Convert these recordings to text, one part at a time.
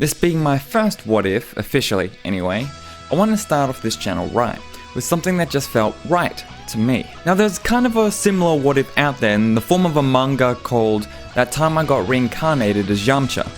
This being my first what if, officially anyway, I want to start off this channel right, with something that just felt right to me. Now there's kind of a similar what if out there in the form of a manga called That Time I Got Reincarnated as Yamcha.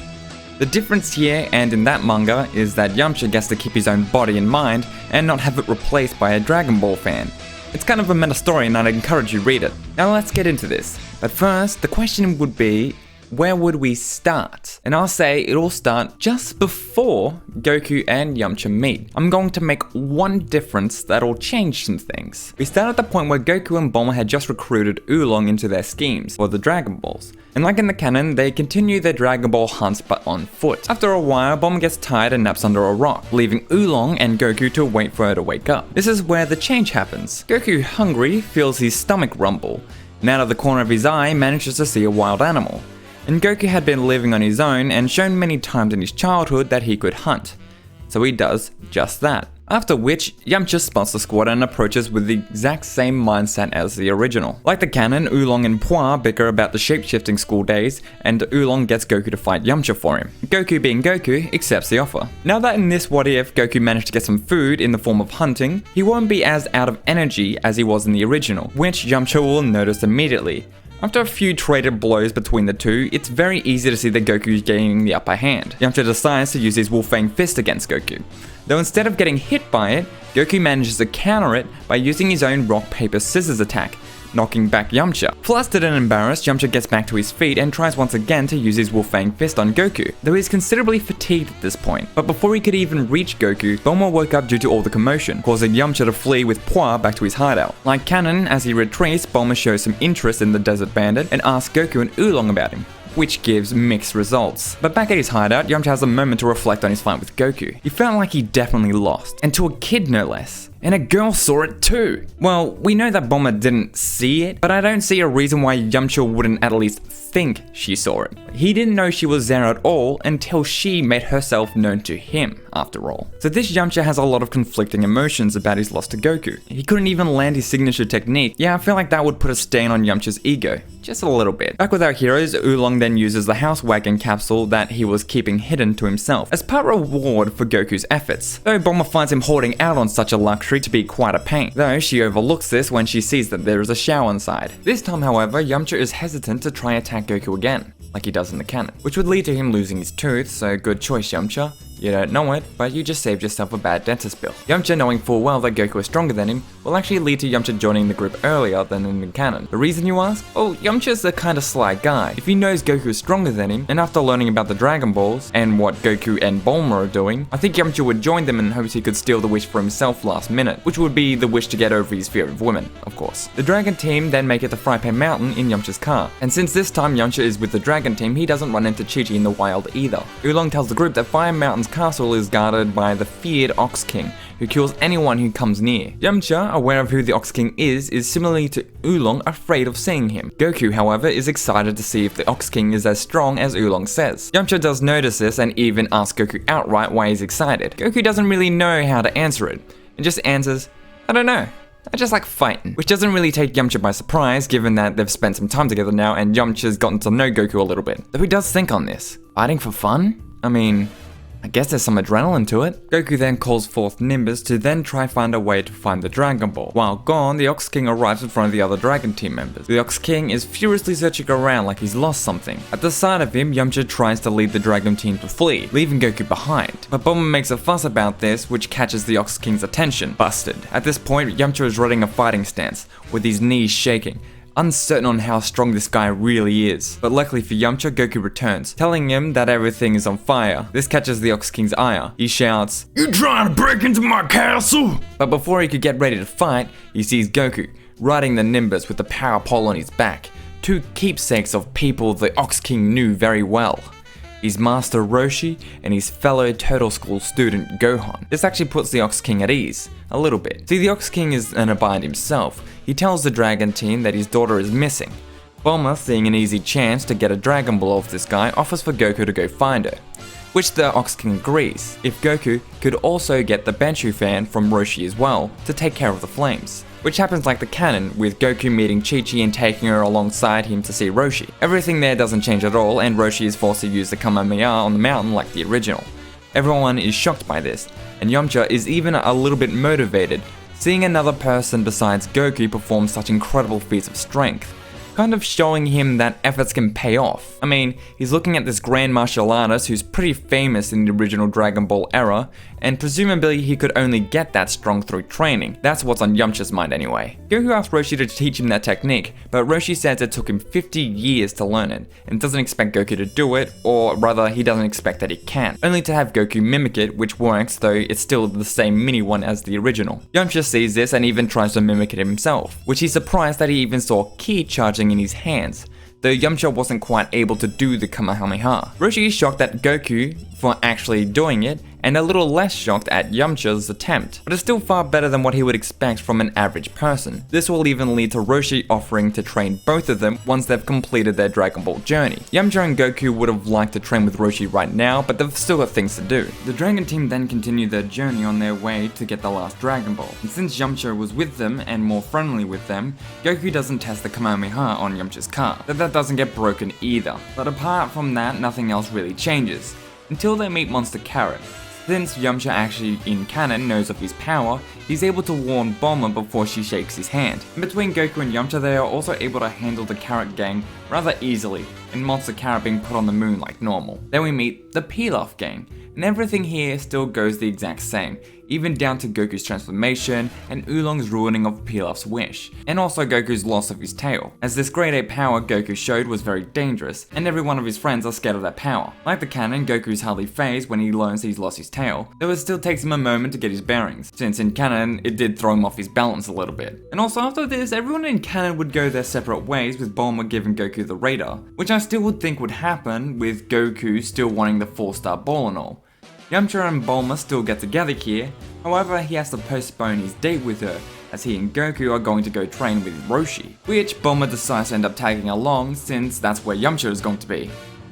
The difference here and in that manga is that Yamcha gets to keep his own body and mind and not have it replaced by a Dragonball fan. It's kind of a meta story and I'd encourage you read it. Now let's get into this. But first, the question would be, where would we start? And I'll say it'll start just before Goku and Yamcha meet. I'm going to make one difference that'll change some things. We start at the point where Goku and Bulma had just recruited Oolong into their schemes for the Dragon Balls. And like in the canon, they continue their Dragon Ball hunts but on foot. After a while, Bulma gets tired and naps under a rock, leaving Oolong and Goku to wait for her to wake up. This is where the change happens. Goku, hungry, feels his stomach rumble, and out of the corner of his eye manages to see a wild animal. And Goku had been living on his own and shown many times in his childhood that he could hunt. So he does just that. After which, Yamcha spots the squad and approaches with the exact same mindset as the original. Like the canon, Oolong and Puar bicker about the shape-shifting school days, and Oolong gets Goku to fight Yamcha for him. Goku, being Goku, accepts the offer. Now that in this what if Goku managed to get some food in the form of hunting, he won't be as out of energy as he was in the original, which Yamcha will notice immediately. After a few traded blows between the two, it's very easy to see that Goku is gaining the upper hand. Yamcha decides to use his Wolfang Fist against Goku. Though instead of getting hit by it, Goku manages to counter it by using his own rock, paper, scissors attack, knocking back Yamcha. Flustered and embarrassed, Yamcha gets back to his feet and tries once again to use his Wolfang Fist on Goku, though he's considerably fatigued at this point. But before he could even reach Goku, Bulma woke up due to all the commotion, causing Yamcha to flee with Puar back to his hideout. Like canon, as he retreats, Bulma shows some interest in the Desert Bandit and asks Goku and Oolong about him, which gives mixed results. But back at his hideout, Yamcha has a moment to reflect on his fight with Goku. He felt like he definitely lost, and to a kid no less. And a girl saw it too. Well, we know that Bulma didn't see it, but I don't see a reason why Yamcha wouldn't at least think she saw it. He didn't know she was there at all until she made herself known to him, after all. So this Yamcha has a lot of conflicting emotions about his loss to Goku. He couldn't even land his signature technique. Yeah, I feel like that would put a stain on Yamcha's ego. Just a little bit. Back with our heroes, Oolong then uses the house wagon capsule that he was keeping hidden to himself as part reward for Goku's efforts. Though Bulma finds him hoarding out on such a luxury to be quite a pain, though she overlooks this when she sees that there is a shower inside. This time, however, Yamcha is hesitant to try attack Goku again, like he does in the canon, which would lead to him losing his tooth, so good choice, Yamcha. You don't know it, but you just saved yourself a bad dentist bill. Yamcha, knowing full well that Goku is stronger than him, will actually lead to Yamcha joining the group earlier than in the canon. The reason, you ask? Oh, Yamcha's a kinda sly guy. If he knows Goku is stronger than him, and after learning about the Dragon Balls, and what Goku and Bulma are doing, I think Yamcha would join them in hopes he could steal the wish for himself last minute, which would be the wish to get over his fear of women, of course. The Dragon team then make it to Frypan Mountain in Yamcha's car, and since this time Yamcha is with the Dragon team, he doesn't run into Chi-Chi in the wild either. Oolong tells the group that Fire Mountain's castle is guarded by the feared Ox King, who kills anyone who comes near. Yamcha, aware of who the Ox King is similarly to Oolong afraid of seeing him. Goku, however, is excited to see if the Ox King is as strong as Oolong says. Yamcha does notice this and even asks Goku outright why he's excited. Goku doesn't really know how to answer it, and just answers, I don't know. I just like fighting, which doesn't really take Yamcha by surprise given that they've spent some time together now and Yamcha's gotten to know Goku a little bit. Though he does think on this. Fighting for fun? I mean, I guess there's some adrenaline to it. Goku then calls forth Nimbus to then try find a way to find the Dragon Ball. While gone, the Ox King arrives in front of the other Dragon team members. The Ox King is furiously searching around like he's lost something. At the sight of him, Yamcha tries to lead the Dragon team to flee, leaving Goku behind. But Bulma makes a fuss about this, which catches the Ox King's attention. Busted. At this point, Yamcha is running a fighting stance, with his knees shaking, uncertain on how strong this guy really is. But luckily for Yamcha, Goku returns, telling him that everything is on fire. This catches the Ox King's ire. He shouts, "You trying to break into my castle?" But before he could get ready to fight, he sees Goku, riding the Nimbus with the power pole on his back. Two keepsakes of people the Ox King knew very well. He's Master Roshi and his fellow Turtle School student Gohan. This actually puts the Ox King at ease, a little bit. See, the Ox King is in a bind himself. He tells the Dragon team that his daughter is missing. Bulma, seeing an easy chance to get a Dragon Ball off this guy, offers for Goku to go find her, which the Ox King agrees, if Goku could also get the Banshu fan from Roshi as well, to take care of the flames. which happens like the canon, with Goku meeting Chi-Chi and taking her alongside him to see Roshi. Everything there doesn't change at all, and Roshi is forced to use the Kamehameha on the mountain like the original. Everyone is shocked by this, and Yamcha is even a little bit motivated, seeing another person besides Goku perform such incredible feats of strength, kind of showing him that efforts can pay off. I mean, he's looking at this grand martial artist who's pretty famous in the original Dragon Ball era, and presumably he could only get that strong through training. That's what's on Yamcha's mind anyway. Goku asks Roshi to teach him that technique, but Roshi says it took him 50 years to learn it, and doesn't expect Goku to do it, or rather he doesn't expect that he can, only to have Goku mimic it, which works, though it's still the same mini one as the original. Yamcha sees this and even tries to mimic it himself, which he's surprised that he even saw Ki charging in his hands, though Yamcha wasn't quite able to do the Kamehameha. Roshi is shocked at Goku for actually doing it, and a little less shocked at Yamcha's attempt, but it's still far better than what he would expect from an average person. This will even lead to Roshi offering to train both of them once they've completed their Dragon Ball journey. Yamcha and Goku would have liked to train with Roshi right now, but they've still got things to do. The Dragon team then continue their journey on their way to get the last Dragon Ball, and since Yamcha was with them and more friendly with them, Goku doesn't test the Kamehameha on Yamcha's car, but that doesn't get broken either. But apart from that, nothing else really changes, until they meet Monster Carrot. Since Yamcha actually in canon knows of his power, he's able to warn Bulma before she shakes his hand. And between Goku and Yamcha, they are also able to handle the Carrot gang rather easily, and Monster Carrot being put on the moon like normal. Then we meet the Pilaf gang, and everything here still goes the exact same, even down to Goku's transformation and Oolong's ruining of Pilaf's wish, and also Goku's loss of his tail, as this grade 8 power Goku showed was very dangerous, and every one of his friends are scared of that power. Like the canon, Goku's hardly phased when he learns he's lost his tail, though it still takes him a moment to get his bearings, since in canon it did throw him off his balance a little bit. And also after this, everyone in canon would go their separate ways, with Bulma giving Goku the radar, which I still would think would happen with Goku still wanting the 4-star ball and all. Yamcha and Bulma still get together here, however he has to postpone his date with her, as he and Goku are going to go train with Roshi, which Bulma decides to end up tagging along since that's where Yamcha is going to be.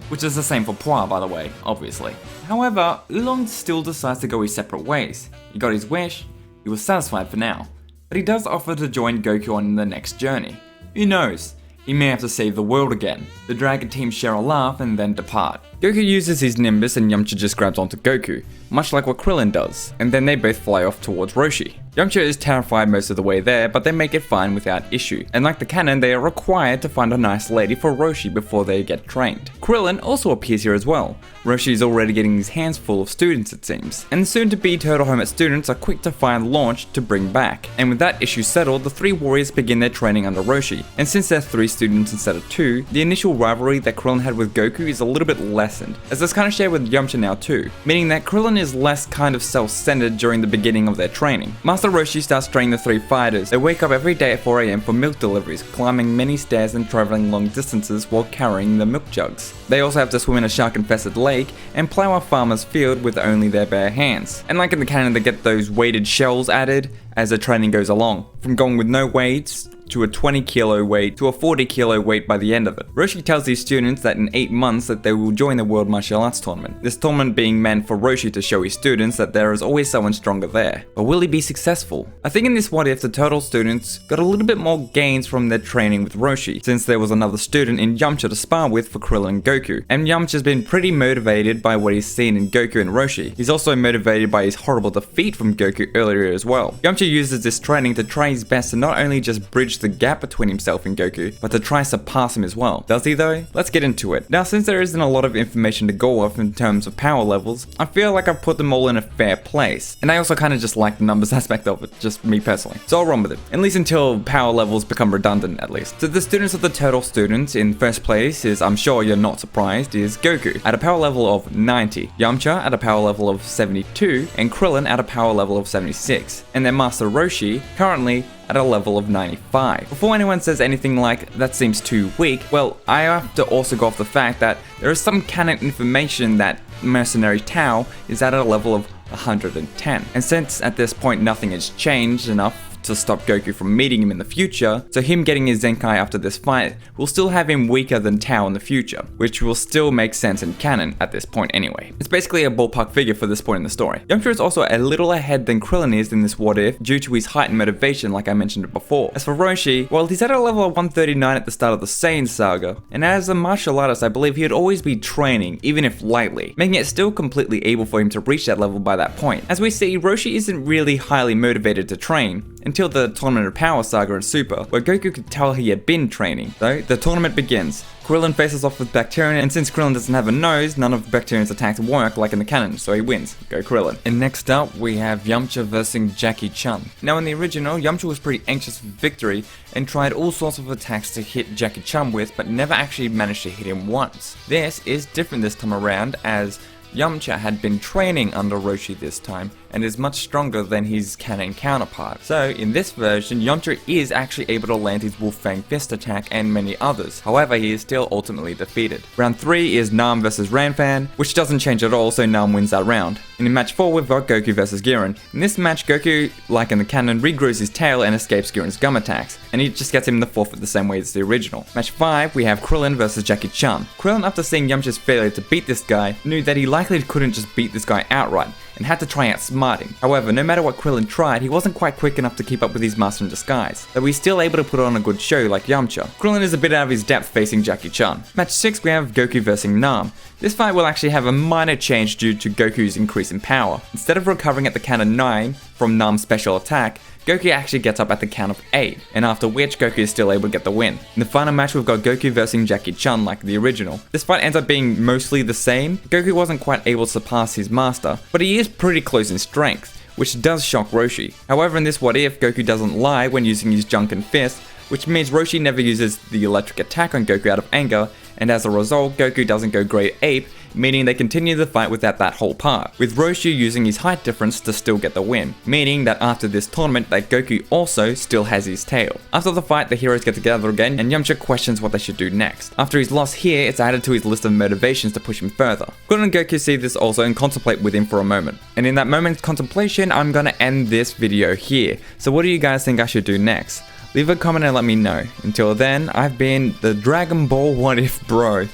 Which is the same for Pua, by the way, obviously. However, Oolong still decides to go his separate ways. He got his wish, he was satisfied for now, but he does offer to join Goku on the next journey. Who knows? He may have to save the world again. The Dragon team share a laugh and then depart. Goku uses his Nimbus and Yamcha just grabs onto Goku, much like what Krillin does, and then they both fly off towards Roshi. Yamcha is terrified most of the way there, but they make it fine without issue, and like the canon, they are required to find a nice lady for Roshi before they get trained. Krillin also appears here as well. Roshi is already getting his hands full of students, it seems, and the soon-to-be Turtle Hermit students are quick to find Launch to bring back. And with that issue settled, the three warriors begin their training under Roshi, and since they're 3 students instead of 2, the initial rivalry that Krillin had with Goku is a little bit lessened, as it's kind of shared with Yamcha now too, meaning that Krillin is less kind of self-centered during the beginning of their training. Master Roshi starts training the 3 fighters. They wake up every day at 4 AM for milk deliveries, climbing many stairs and traveling long distances while carrying the milk jugs. They also have to swim in a shark-infested lake and plow a farmer's field with only their bare hands. And like in the canon, they get those weighted shells added as the training goes along, from going with no weights to a 20 kilo weight to a 40 kilo weight by the end of it. Roshi tells these students that in 8 months that they will join the World Martial Arts Tournament. This tournament being meant for Roshi to show his students that there is always someone stronger there. But will he be successful? I think in this what if the Turtle students got a little bit more gains from their training with Roshi, since there was another student in Yamcha to spar with for Krillin and Goku. And Yamcha's been pretty motivated by what he's seen in Goku and Roshi. He's also motivated by his horrible defeat from Goku earlier as well. Yamcha uses this training to try his best to not only just bridge the gap between himself and Goku, but to try to surpass him as well. Does he though? Let's get into it. Now, since there isn't a lot of information to go off in terms of power levels, I feel like I've put them all in a fair place. And I also kind of just like the numbers aspect of it, just me personally. So I'll run with it, at least until power levels become redundant at least. So the students of the Turtle students in first place is, I'm sure you're not surprised, is Goku at a power level of 90, Yamcha at a power level of 72, and Krillin at a power level of 76. And then Master Roshi currently at a level of 95. Before anyone says anything like, that seems too weak, well, I have to also go off the fact that there is some canon information that Mercenary Tao is at a level of 110. And since at this point nothing has changed enough to stop Goku from meeting him in the future, so him getting his Zenkai after this fight will still have him weaker than Tao in the future, which will still make sense in canon at this point anyway. It's basically a ballpark figure for this point in the story. Yamcha is also a little ahead than Krillin is in this what if due to his height and motivation like I mentioned it before. As for Roshi, well, he's at a level of 139 at the start of the Saiyan saga, and as a martial artist I believe he'd always be training, even if lightly, making it still completely able for him to reach that level by that point. As we see, Roshi isn't really highly motivated to train until the Tournament of Power saga in Super, where Goku could tell he had been training. So, the tournament begins. Krillin faces off with Bacterian, and since Krillin doesn't have a nose, none of Bacterian's attacks work like in the canon, so he wins. Go Krillin. And next up, we have Yamcha versus Jackie Chan. Now in the original, Yamcha was pretty anxious for victory, and tried all sorts of attacks to hit Jackie Chan with, but never actually managed to hit him once. This is different this time around, as Yamcha had been training under Roshi this time, and is much stronger than his canon counterpart. So in this version, Yamcha is actually able to land his Wolf Fang Fist attack and many others. However, he is still ultimately defeated. Round 3 is Nam versus Ranfan, which doesn't change at all, so Nam wins that round. And in match 4 we've got Goku versus Giran. In this match, Goku, like in the canon, regrows his tail and escapes Giran's gum attacks, and he just gets him in the forfeit the same way as the original. Match 5 we have Krillin versus Jackie Chan. Krillin, after seeing Yamcha's failure to beat this guy, knew that he likely couldn't just beat this guy outright, and had to try and outsmart him. However, no matter what Krillin tried, he wasn't quite quick enough to keep up with his master in disguise, though he's still able to put on a good show like Yamcha. Krillin is a bit out of his depth facing Jackie Chan. Match 6 we have Goku versus Nam. This fight will actually have a minor change due to Goku's increase in power. Instead of recovering at the count of 9 from Nam's special attack, Goku actually gets up at the count of 8, and after which Goku is still able to get the win. In the final match we've got Goku versus Jackie Chan like the original. This fight ends up being mostly the same. Goku wasn't quite able to surpass his master, but he is pretty close in strength, which does shock Roshi. However, in this what if, Goku doesn't lie when using his Junkin Fist, which means Roshi never uses the electric attack on Goku out of anger, and as a result, Goku doesn't go great ape, meaning they continue the fight without that whole part, with Roshi using his height difference to still get the win, meaning that after this tournament that Goku also still has his tail. After the fight, the heroes get together again, and Yamcha questions what they should do next. After his loss here, it's added to his list of motivations to push him further. Krillin and Goku see this also and contemplate with him for a moment. And in that moment's contemplation, I'm gonna end this video here. So what do you guys think I should do next? Leave a comment and let me know. Until then, I've been the Dragon Ball What If Bro.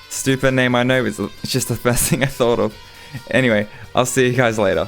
Stupid name I know, it's just the first thing I thought of. Anyway, I'll see you guys later.